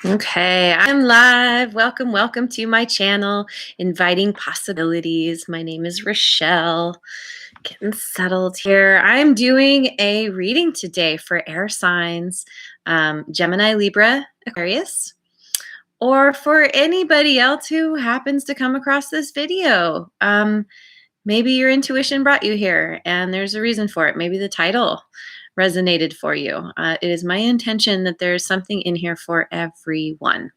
Okay, I'm live. Welcome to my channel, Inviting Possibilities. My name is Rochelle. Getting settled here. I'm doing a reading today for air signs, Gemini, Libra, Aquarius, or for anybody else who happens to come across this video. Maybe your intuition brought you here and there's a reason for it. Maybe the title resonated for you. It is my intention that there's something in here for everyone.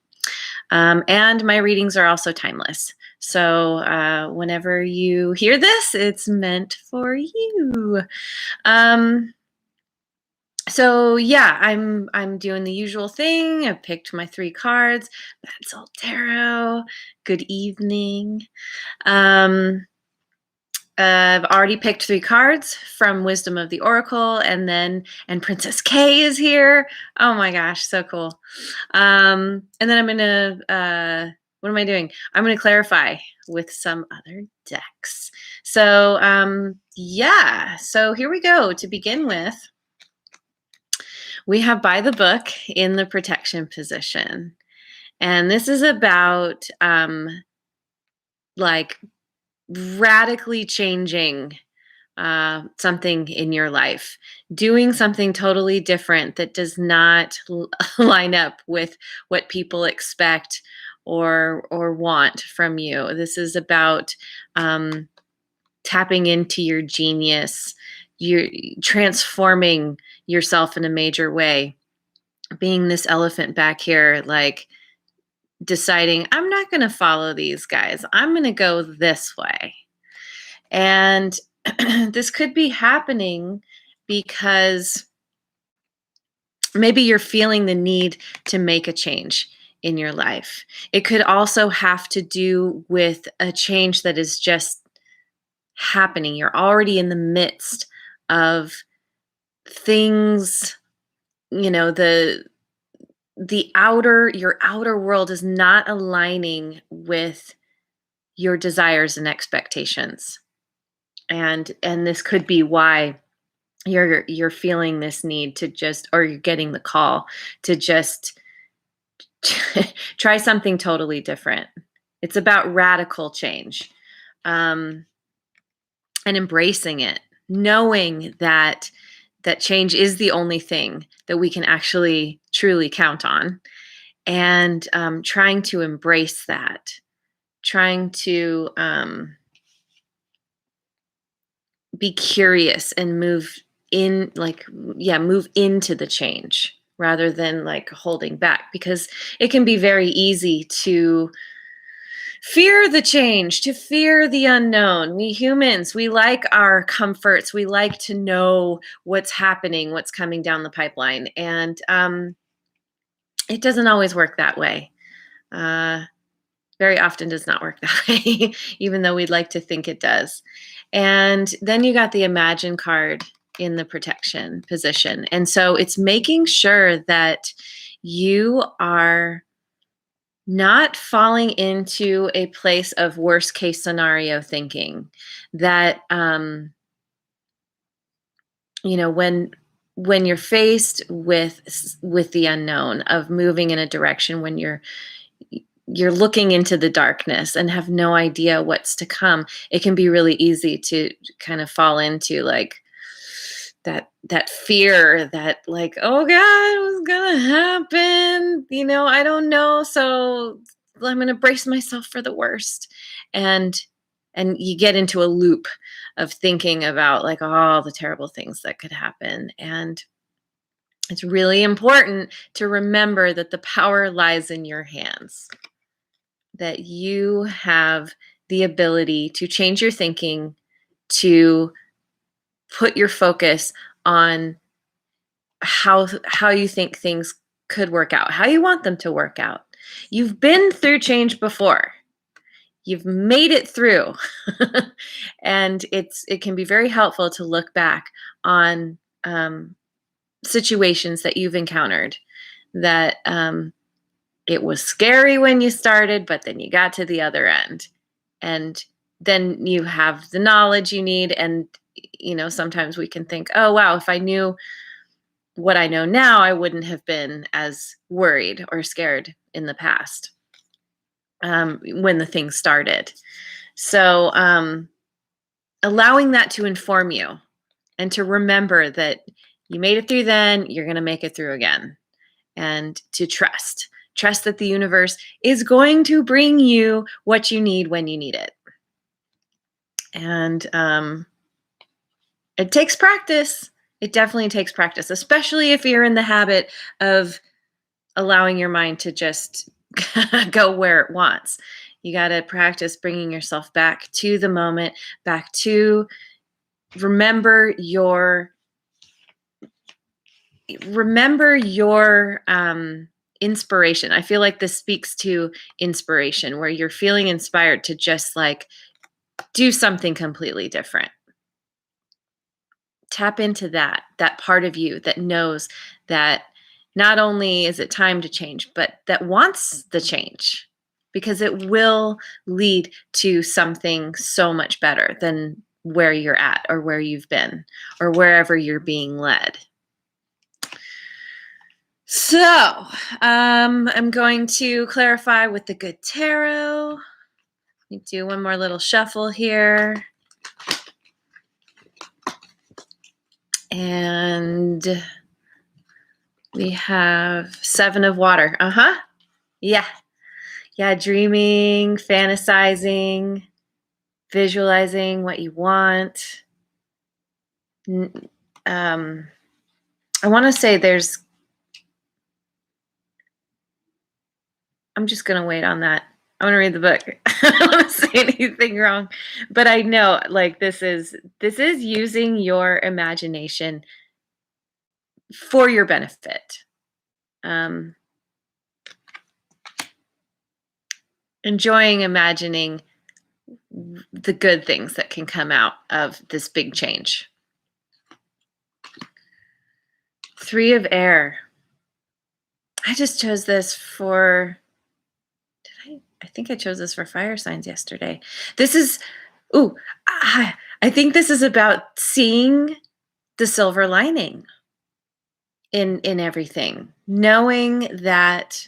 And my readings are also timeless. So whenever you hear this, it's meant for you. So yeah, I'm doing the usual thing. I've picked my 3 cards. That's all tarot. Good evening. I've already picked 3 cards from Wisdom of the Oracle, and Princess K is here. Oh my gosh, so cool. And then I'm gonna, what am I doing? I'm gonna clarify with some other decks. So yeah, so here we go. To begin with, we have By the Book in the protection position. And this is about like radically changing something in your life, doing something totally different that does not line up with what people expect or want from you. This is about tapping into your genius, you're transforming yourself in a major way, being this elephant back here, like deciding, I'm not going to follow these guys. I'm going to go this way. And this could be happening because maybe you're feeling the need to make a change in your life. It could also have to do with a change that is just happening. You're already in the midst of things, your outer world is not aligning with your desires and expectations. And this could be why you're feeling this need to just, or you're getting the call to just try something totally different. It's about radical change, and embracing it, knowing that change is the only thing that we can actually truly count on, and trying to embrace that, trying to be curious and move into the change rather than like holding back, because it can be very easy to fear the change, to fear the unknown. We humans, we like our comforts. We like to know what's happening, what's coming down the pipeline. And it doesn't always work that way. Very often does not work that way, even though we'd like to think it does. And then you got the Imagine card in the protection position. And so it's making sure that you are not falling into a place of worst case scenario thinking, that when you're faced with the unknown of moving in a direction, when you're looking into the darkness and have no idea what's to come, it can be really easy to kind of fall into like that fear, that like, oh God, what's gonna happen? I don't know. So I'm gonna brace myself for the worst. And you get into a loop of thinking about like all the terrible things that could happen. And it's really important to remember that the power lies in your hands, that you have the ability to change your thinking, to put your focus on how you think things could work out, how you want them to work out. You've been through change before. You've made it through. And it can be very helpful to look back on situations that you've encountered, that it was scary when you started, but then you got to the other end. And then you have the knowledge you need. And, sometimes we can think, oh, wow, if I knew what I know now, I wouldn't have been as worried or scared in the past, when the thing started. So allowing that to inform you and to remember that you made it through then, you're going to make it through again. And to trust that the universe is going to bring you what you need when you need it. And it takes practice. It definitely takes practice, especially if you're in the habit of allowing your mind to just go where it wants. You got to practice bringing yourself back to the moment, back to remember your inspiration. I feel like this speaks to inspiration, where you're feeling inspired to just like do something completely different. Tap into that part of you that knows that not only is it time to change, but that wants the change, because it will lead to something so much better than where you're at or where you've been or wherever you're being led. So I'm going to clarify with the good tarot. Let me do one more little shuffle here. And we have 7 of water. Yeah. Dreaming, fantasizing, visualizing what you want. I want to say I'm just going to wait on that. I want to read the book. I don't want to say anything wrong, but I know like this is using your imagination for your benefit. Enjoying imagining the good things that can come out of this big change. 3 of air. I just chose this for, I think I chose this for fire signs yesterday. This is, I think this is about seeing the silver lining in everything. Knowing that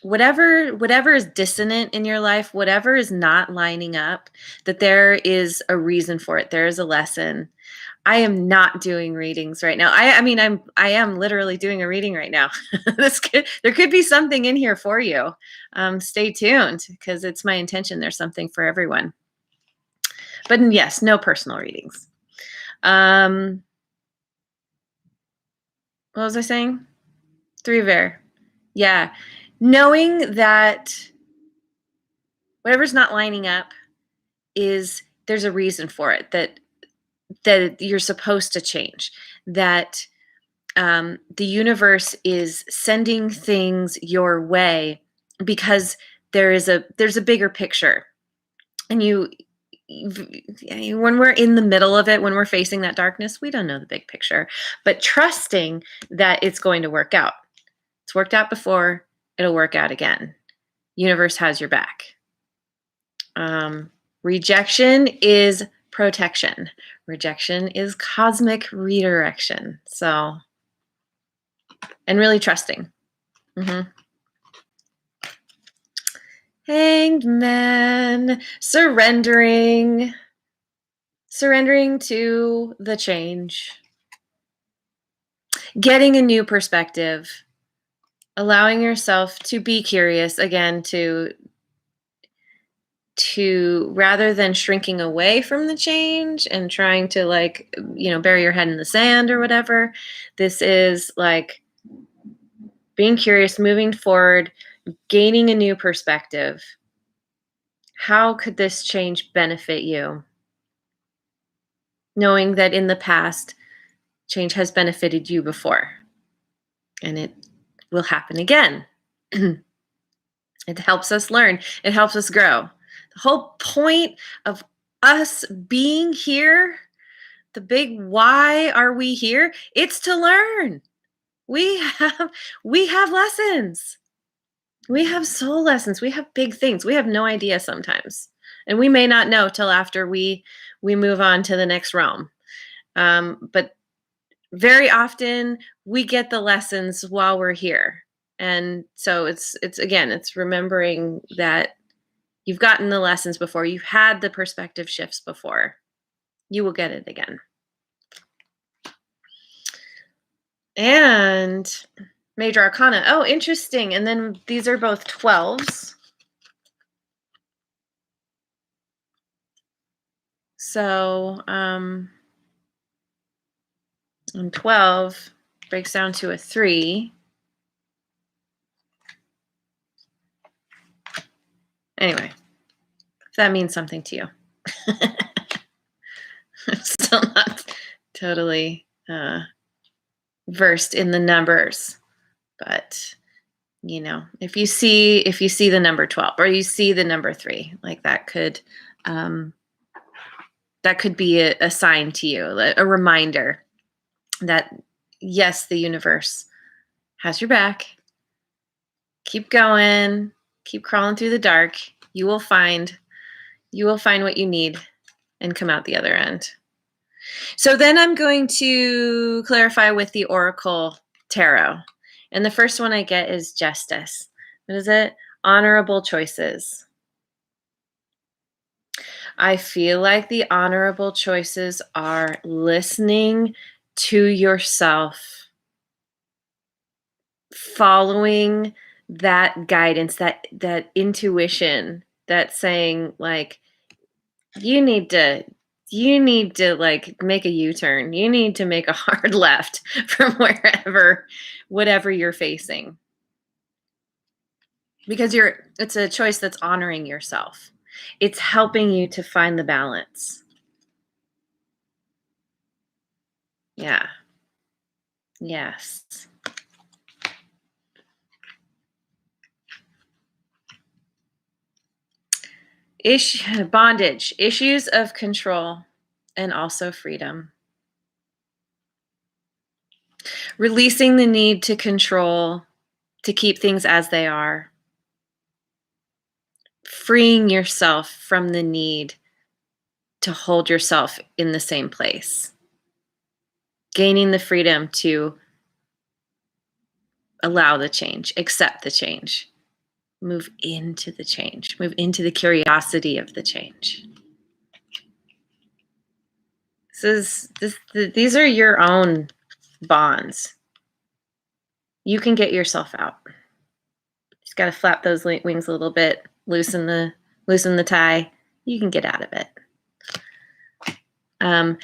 whatever is dissonant in your life, whatever is not lining up, that there is a reason for it. There is a lesson. I am not doing readings right now. I am literally doing a reading right now. There could be something in here for you. Stay tuned, because it's my intention there's something for everyone. But yes, no personal readings. What was I saying? 3 of air. Yeah. Knowing that whatever's not lining up there's a reason for it, that you're supposed to change, that the universe is sending things your way because there's a bigger picture. And when we're in the middle of it, when we're facing that darkness, we don't know the big picture, but trusting that it's going to work out. It's worked out before, it'll work out again. Universe has your back. Rejection is protection. Rejection is cosmic redirection. So, and really trusting. Hanged Man. Surrendering to the change. Getting a new perspective. Allowing yourself to be curious again, to rather than shrinking away from the change and trying to bury your head in the sand or whatever. This is like being curious, moving forward, gaining a new perspective. How could this change benefit you? Knowing that in the past, change has benefited you before, and it will happen again. It helps us learn. It helps us grow. The whole point of us being here, the big why are we here? It's to learn. We have lessons. We have soul lessons. We have big things. We have no idea sometimes. And we may not know till after we move on to the next realm. But very often we get the lessons while we're here. And so it's again, it's remembering that you've gotten the lessons before, you've had the perspective shifts before. You will get it again. And Major Arcana. Oh, interesting. And then these are both 12s. So, and 12 breaks down to a 3. Anyway, if that means something to you. I'm still not totally versed in the numbers, but you know, if you see the number 12 or you see the number 3, like that could be a sign to you, a reminder that yes, the universe has your back. Keep going, keep crawling through the dark. You will find what you need and come out the other end. So then I'm going to clarify with the Oracle Tarot. And the first one I get is Justice. What is it? Honorable choices. I feel like the honorable choices are listening to yourself, following that guidance, that intuition, that's saying like, you need to like make a U-turn. You need to make a hard left from whatever you're facing. Because it's a choice that's honoring yourself. It's helping you to find the balance. Yeah. Yes. Bondage, issues of control, and also freedom. Releasing the need to control, to keep things as they are. Freeing yourself from the need to hold yourself in the same place. Gaining the freedom to allow the change, accept the change, move into the change, move into the curiosity of the change. These are your own bonds. You can get yourself out. Just got to flap those wings a little bit, loosen the tie. You can get out of it. And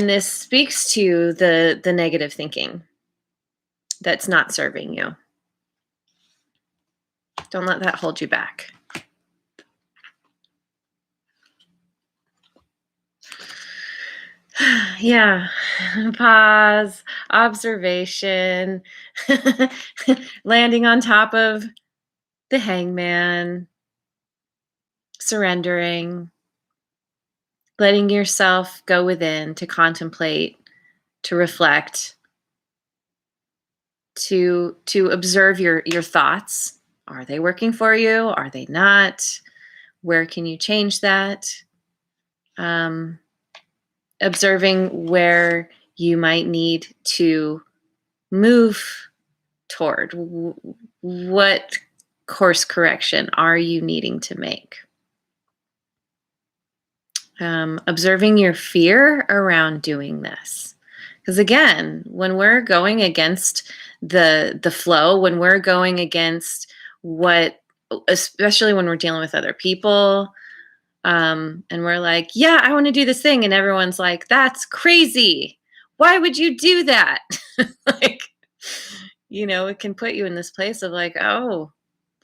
this speaks to the negative thinking that's not serving you. Don't let that hold you back. Yeah, pause, observation, landing on top of the hangman, surrendering, letting yourself go within to contemplate, to reflect, to observe your thoughts. Are they working for you? Are they not? Where can you change that? Observing where you might need to move toward. What course correction are you needing to make? Observing your fear around doing this. Because again, when we're going against the flow, when we're going against especially when we're dealing with other people, and we're like, yeah, I want to do this thing. And everyone's like, that's crazy. Why would you do that? Like, it can put you in this place of like, oh,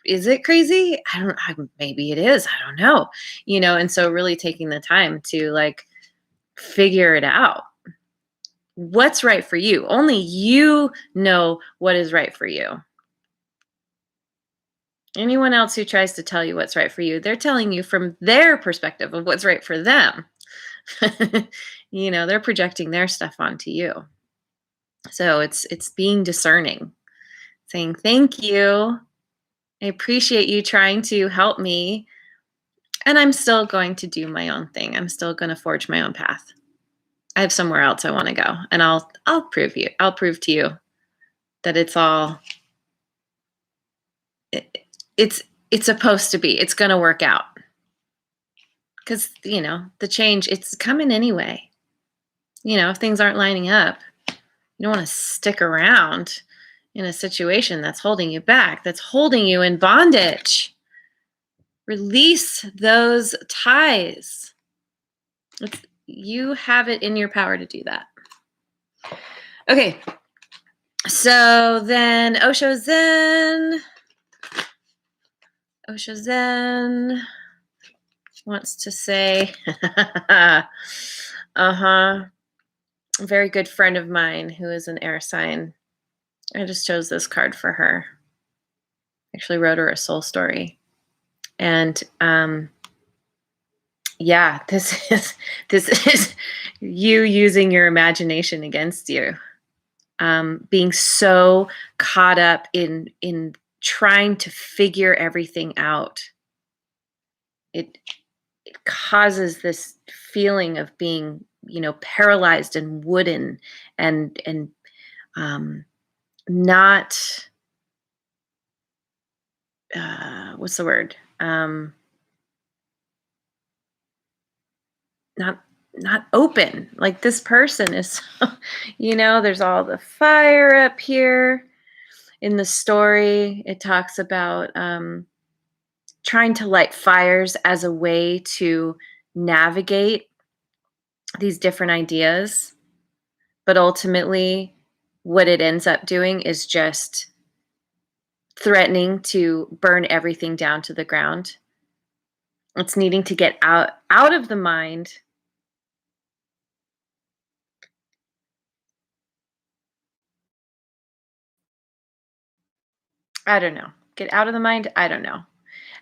is it crazy? Maybe it is. I don't know. And so really taking the time to like figure it out. What's right for you? Only you know what is right for you. Anyone else who tries to tell you what's right for you, they're telling you from their perspective of what's right for them. They're projecting their stuff onto you. So it's being discerning, saying, thank you. I appreciate you trying to help me. And I'm still going to do my own thing. I'm still going to forge my own path. I have somewhere else I want to go, and I'll prove to you that it's all it, it's supposed to be. It's going to work out. Because, the change, it's coming anyway. If things aren't lining up, you don't want to stick around in a situation that's holding you back, that's holding you in bondage. Release those ties. You have it in your power to do that. Okay. So then Osho Zen wants to say, a very good friend of mine who is an air sign. I just chose this card for her. Actually wrote her a soul story. And this is you using your imagination against you. Being so caught up in trying to figure everything out. It causes this feeling of being, paralyzed and wooden and not what's the word? Not open. Like this person is, there's all the fire up here. In the story, it talks about trying to light fires as a way to navigate these different ideas. But ultimately, what it ends up doing is just threatening to burn everything down to the ground. It's needing to get out of the mind. I don't know. Get out of the mind? I don't know.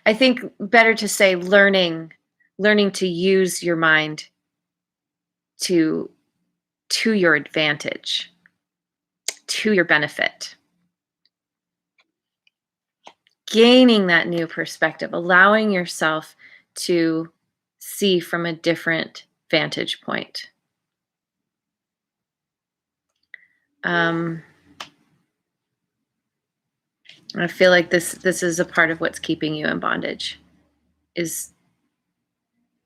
I think better to say learning to use your mind to your advantage, to your benefit. Gaining that new perspective, allowing yourself to see from a different vantage point. I feel like this is a part of what's keeping you in bondage. Is,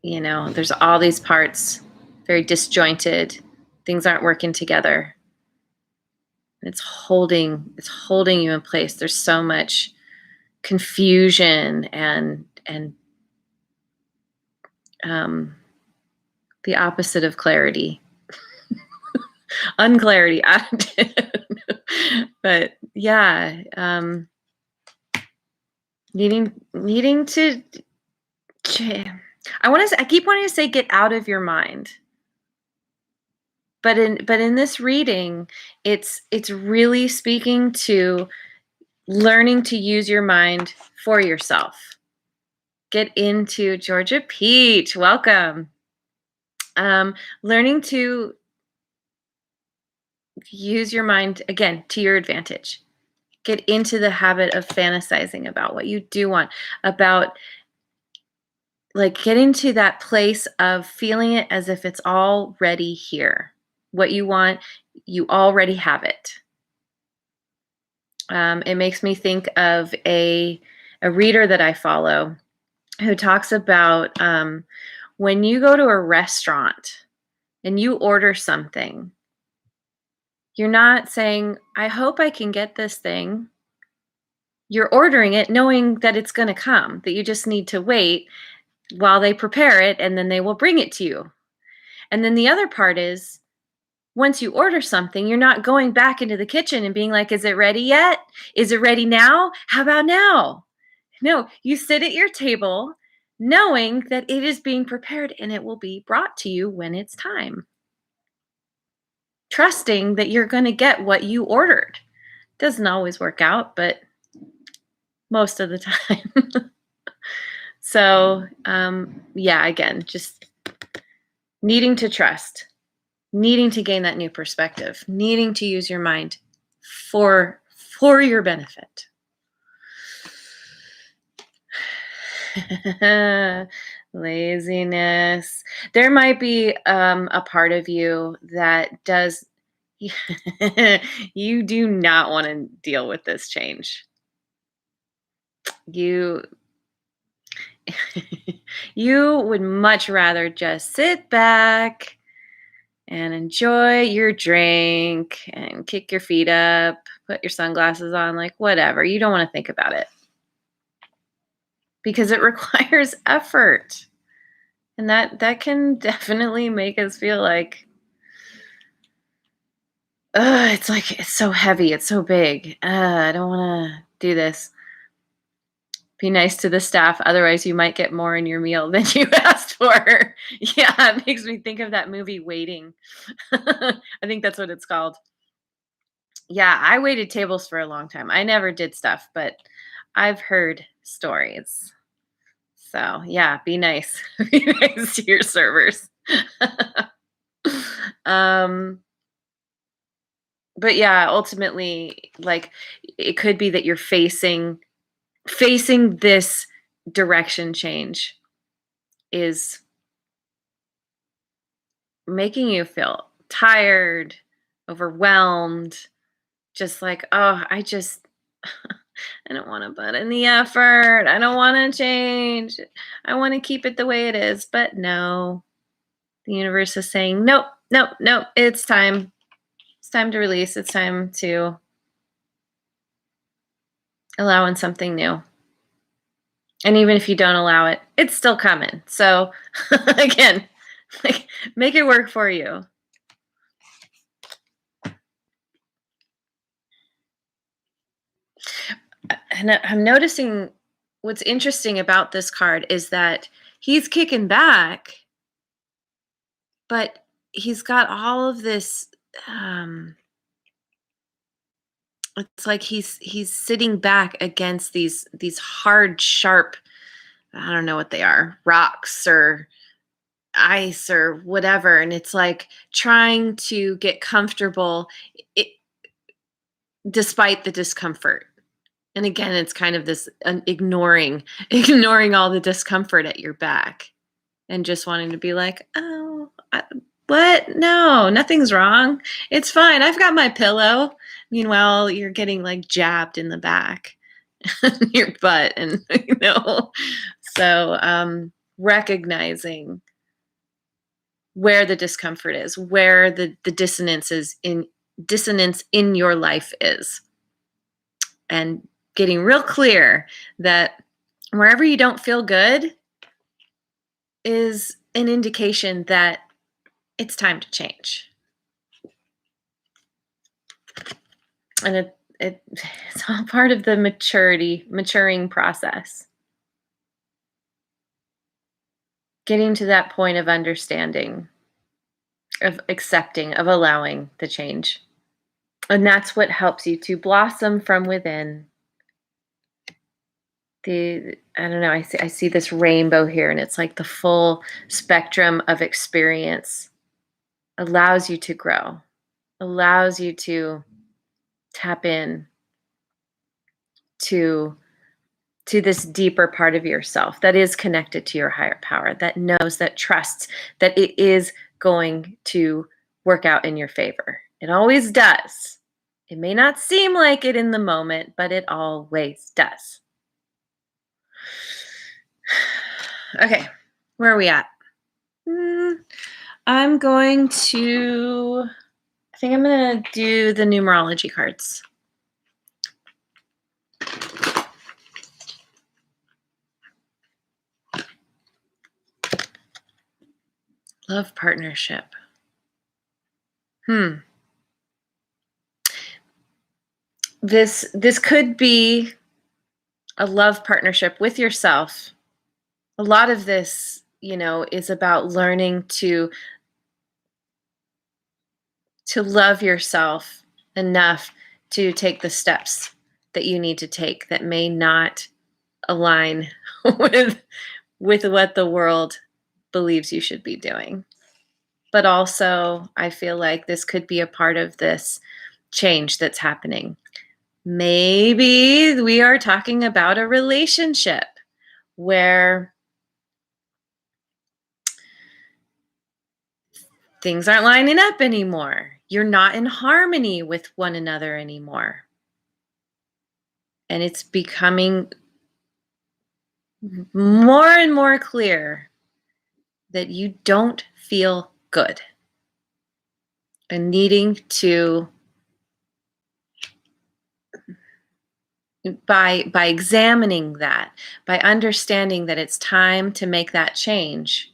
there's all these parts, very disjointed. Things aren't working together. It's holding you in place. There's so much confusion and the opposite of clarity. Unclarity. But yeah, needing to I keep wanting to say get out of your mind. But in this reading, it's really speaking to learning to use your mind for yourself. Get into Georgia Peach. Welcome. Learning to use your mind, again, to your advantage. Get into the habit of fantasizing about what you do want, about like getting to that place of feeling it as if it's already here. What you want, you already have it. It makes me think of a reader that I follow who talks about when you go to a restaurant and you order something, you're not saying, I hope I can get this thing. You're ordering it knowing that it's going to come, that you just need to wait while they prepare it and then they will bring it to you. And then the other part is, once you order something, you're not going back into the kitchen and being like, is it ready yet? Is it ready now? How about now? No, you sit at your table knowing that it is being prepared and it will be brought to you when it's time. Trusting that you're going to get what you ordered. Doesn't always work out, but most of the time. So, again, just needing to trust, needing to gain that new perspective, needing to use your mind for your benefit. Laziness. There might be a part of you that does. You do not want to deal with this change. You you would much rather just sit back and enjoy your drink and kick your feet up, put your sunglasses on, like whatever. You don't want to think about it because it requires effort. And that can definitely make us feel like, it's like it's so heavy, it's so big. I don't want to do this. Be nice to the staff, otherwise you might get more in your meal than you asked for. Yeah, it makes me think of that movie Waiting. I think that's what it's called. Yeah, I waited tables for a long time. I never did stuff, but I've heard stories. So, yeah, be nice. Be nice to your servers. um but yeah, ultimately, like, it could be that you're facing this direction change is making you feel tired, overwhelmed, just like, oh, I don't want to put in the effort. I don't want to change. I want to keep it the way it is. But no, the universe is saying, nope, nope, nope. It's time. It's time to release. It's time to allow in something new. And even if you don't allow it, it's still coming. So again, like, make it work for you. And I'm noticing what's interesting about this card is that he's kicking back, but he's got all of this. It's like he's sitting back against these hard, sharp. I don't know what they are, rocks or ice or whatever, and it's like trying to get comfortable, it, despite the discomfort. And again, it's kind of this ignoring all the discomfort at your back and just wanting to be like, oh, what? No, nothing's wrong. It's fine. I've got my pillow. Meanwhile, you're getting like jabbed in the back, your butt, and So recognizing where the discomfort is, where the dissonance in your life is, and getting real clear that wherever you don't feel good is an indication that it's time to change. And it's all part of the maturing process. Getting to that point of understanding, of accepting, of allowing the change. And that's what helps you to blossom from within. I don't know, I see this rainbow here, and it's like the full spectrum of experience allows you to grow, allows you to tap in to this deeper part of yourself that is connected to your higher power, that knows, that trusts that it is going to work out in your favor. It always does. It may not seem like it in the moment, but it always does. Okay, where are we at? I think I'm going to do the numerology cards. Love partnership. This could be a love partnership with yourself. A lot of this, is about learning to love yourself enough to take the steps that you need to take that may not align with what the world believes you should be doing. But also, I feel like this could be a part of this change that's happening. Maybe we are talking about a relationship where things aren't lining up anymore. You're not in harmony with one another anymore. And it's becoming more and more clear that you don't feel good and needing to, by examining that, by understanding that it's time to make that change,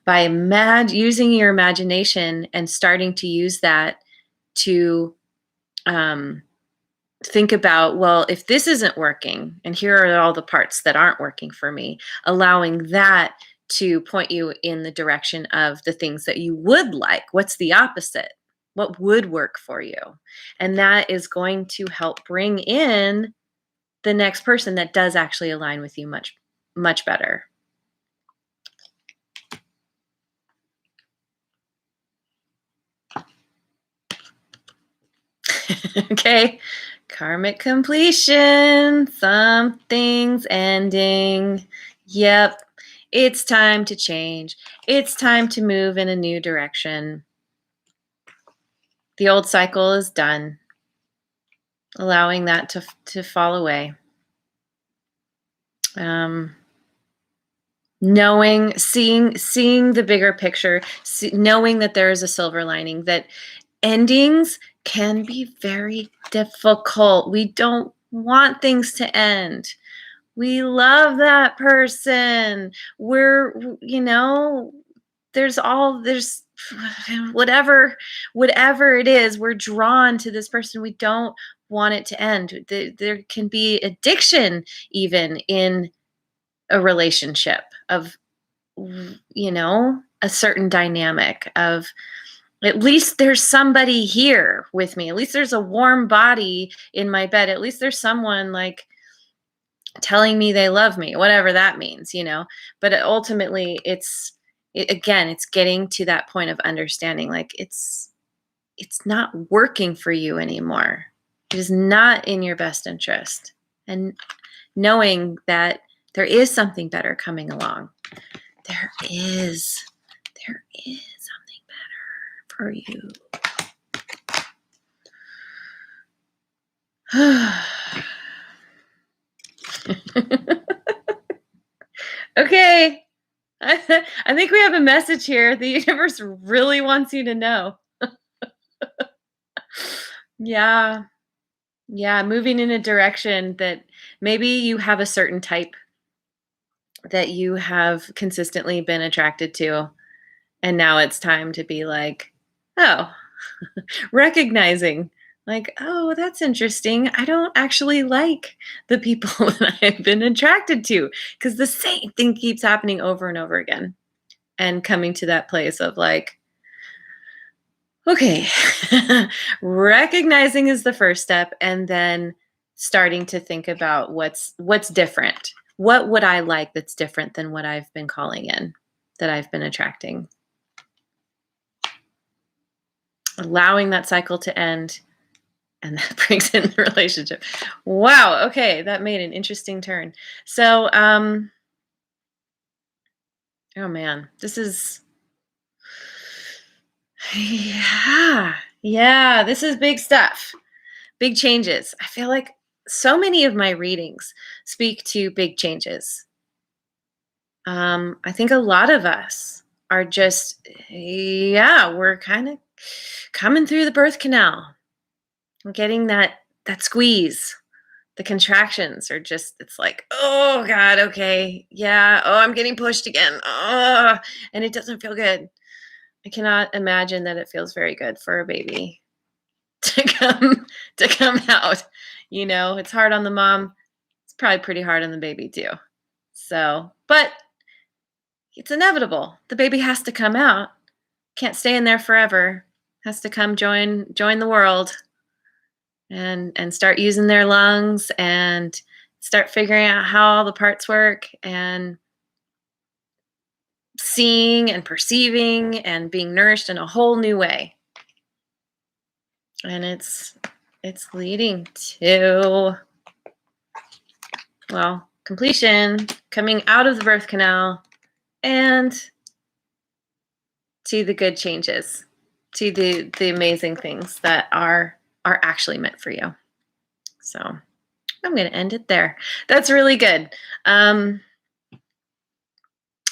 by using your imagination and starting to use that to think about, well, if this isn't working, and here are all the parts that aren't working for me, allowing that to point you in the direction of the things that you would like. What's the opposite? What would work for you? And that is going to help bring in the next person that does actually align with you much, much better. Okay. Karmic completion. Something's ending. Yep. It's time to change. It's time to move in a new direction. The old cycle is done. Allowing that to fall away. Knowing, seeing the bigger picture, knowing that there is a silver lining, that endings can be very difficult. We don't want things to end. We love that person. There's whatever it is, we're drawn to this person. We don't want it to end. There can be addiction even in a relationship of, a certain dynamic of, at least there's somebody here with me. At least there's a warm body in my bed. At least there's someone like telling me they love me, whatever that means, But ultimately, it's getting to that point of understanding, like it's not working for you anymore. It is not in your best interest. And knowing that there is something better coming along. There is something better for you. Okay. I think we have a message here. The universe really wants you to know. Yeah. Yeah. Moving in a direction that maybe you have a certain type that you have consistently been attracted to. And now it's time to be like, oh, recognizing, like, oh, that's interesting. I don't actually like the people that I've been attracted to, because the same thing keeps happening over and over again. And coming to that place of like, okay, recognizing is the first step, and then starting to think about what's different. What would I like that's different than what I've been calling in, that I've been attracting? Allowing that cycle to end, and that brings in the relationship. Wow. Okay, that made an interesting turn. So, oh man, this is, yeah, this is big stuff. Big changes. I feel like so many of my readings speak to big changes. I think a lot of us are just, we're kind of coming through the birth canal. We're getting that squeeze. The contractions are just, it's like, oh God, okay. Yeah. Oh, I'm getting pushed again. Oh, and it doesn't feel good. I cannot imagine that it feels very good for a baby to come out. It's hard on the mom. It's probably pretty hard on the baby too. So, but it's inevitable. The baby has to come out. Can't stay in there forever. Has to come join the world and start using their lungs and start figuring out how all the parts work and seeing and perceiving and being nourished in a whole new way. And it's leading to, well, completion, coming out of the birth canal, and to the good changes, to the amazing things that are actually meant for you. So I'm going to end it there. That's really good. I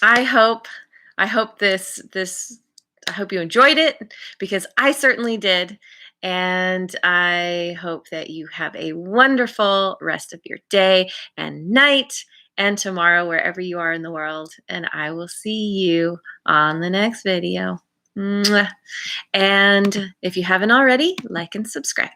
hope I hope you enjoyed it, because I certainly did. And I hope that you have a wonderful rest of your day and night and tomorrow, wherever you are in the world. And I will see you on the next video. Mwah. And if you haven't already, like and subscribe.